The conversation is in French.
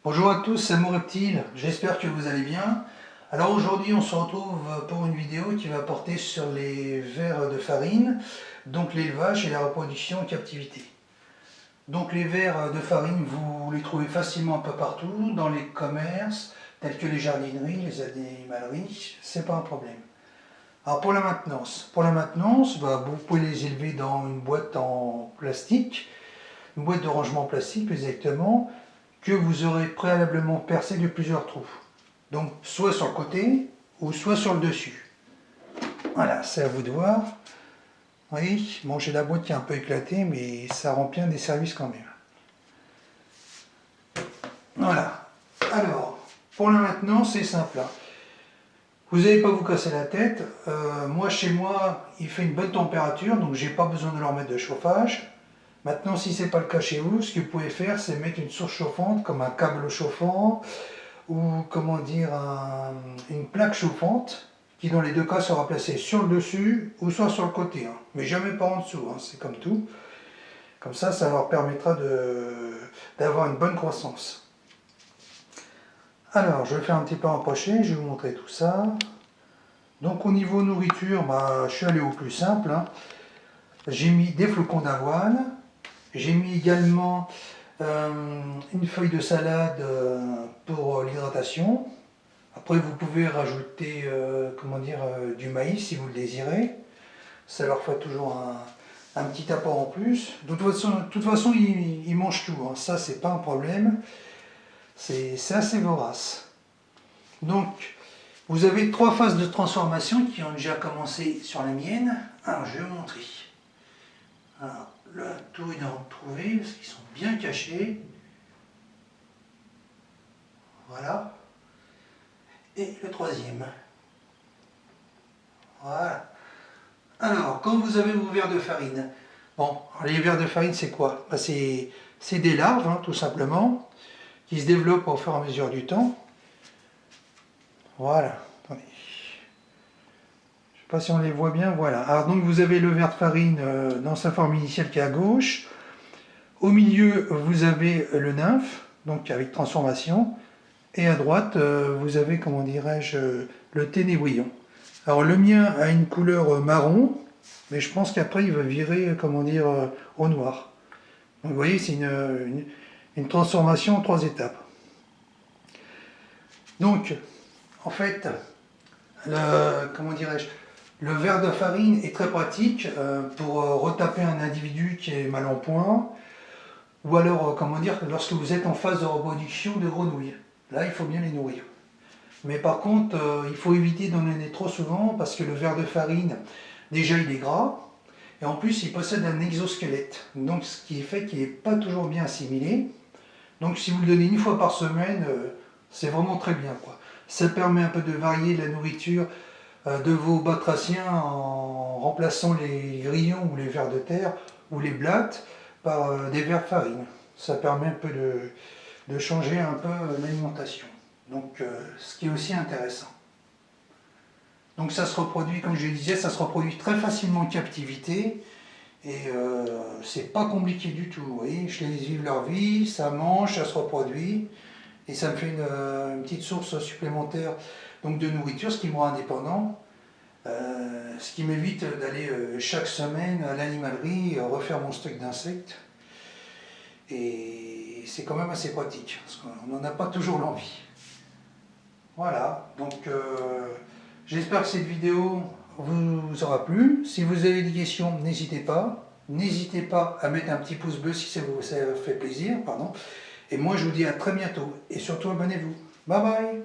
Bonjour à tous, c'est Mon Reptile, j'espère que vous allez bien. Alors aujourd'hui on se retrouve pour une vidéo qui va porter sur les vers de farine, donc l'élevage et la reproduction en captivité. Donc les vers de farine, vous les trouvez facilement un peu partout, dans les commerces, tels que les jardineries, les animaleries, c'est pas un problème. Alors pour la maintenance, vous pouvez les élever dans une boîte en plastique, une boîte de rangement en plastique plus exactement, que vous aurez préalablement percé de plusieurs trous. Donc soit sur le côté ou soit sur le dessus. Voilà, c'est à vous de voir. Oui, bon, j'ai la boîte qui est un peu éclatée, mais ça rend bien des services quand même. Voilà. Alors, pour la maintenance, c'est simple. Vous n'allez pas vous casser la tête. Moi, chez moi, il fait une bonne température, donc j'ai pas besoin de leur mettre de chauffage. Maintenant, si ce n'est pas le cas chez vous, ce que vous pouvez faire, c'est mettre une source chauffante, comme un câble chauffant, ou comment dire, une plaque chauffante, qui dans les deux cas sera placée sur le dessus, ou soit sur le côté, hein. Mais jamais par en dessous, hein, c'est comme tout. Comme ça leur permettra d'avoir une bonne croissance. Alors, je vais faire un petit peu rapprocher, je vais vous montrer tout ça. Donc au niveau nourriture, je suis allé au plus simple, hein. J'ai mis des flocons d'avoine. J'ai mis également une feuille de salade pour l'hydratation. Après vous pouvez rajouter du maïs si vous le désirez. Ça leur fait toujours un petit apport en plus. De toute façon ils mangent tout, hein. Ça c'est pas un problème. C'est assez vorace. Donc vous avez 3 phases de transformation qui ont déjà commencé sur la mienne. Alors je vais vous montrer. Alors, là, tout est à retrouver parce qu'ils sont bien cachés. Voilà. Et le troisième. Voilà. Alors, quand vous avez vos vers de farine, bon, les vers de farine, c'est quoi? C'est des larves, hein, tout simplement, qui se développent au fur et à mesure du temps. Voilà. Attendez. Je ne sais pas si on les voit bien. Voilà. Alors, donc, vous avez le ver de farine dans sa forme initiale qui est à gauche. Au milieu, vous avez le nymphe, donc avec transformation. Et à droite, vous avez, comment dirais-je, le ténébrion. Alors le mien a une couleur marron, mais je pense qu'après il va virer, au noir. Donc vous voyez, c'est une transformation en 3 étapes. Donc, en fait, le ver de farine est très pratique pour retaper un individu qui est mal en point, ou alors, lorsque vous êtes en phase de reproduction de grenouilles. Là, il faut bien les nourrir. Mais par contre, il faut éviter d'en donner trop souvent parce que le ver de farine, déjà il est gras, et en plus il possède un exosquelette. Donc ce qui fait qu'il n'est pas toujours bien assimilé. Donc si vous le donnez une fois par semaine, c'est vraiment très bien, quoi. Ça permet un peu de varier la nourriture de vos batraciens en remplaçant les grillons ou les vers de terre ou les blattes par des vers de farine. Ça permet un peu de changer un peu l'alimentation. Donc, ce qui est aussi intéressant. Donc ça se reproduit, comme je le disais, ça se reproduit très facilement en captivité. Et c'est pas compliqué du tout. Vous voyez, je les laisse vivre leur vie, ça mange, ça se reproduit. Et ça me fait une petite source supplémentaire donc, de nourriture, ce qui me rend indépendant. Ce qui m'évite d'aller chaque semaine à l'animalerie refaire mon stock d'insectes. Et c'est quand même assez pratique, parce qu'on n'en a pas toujours l'envie. Voilà, donc j'espère que cette vidéo vous aura plu. Si vous avez des questions, n'hésitez pas. N'hésitez pas à mettre un petit pouce bleu si ça vous fait plaisir. Et moi, je vous dis à très bientôt. Et surtout, abonnez-vous. Bye bye.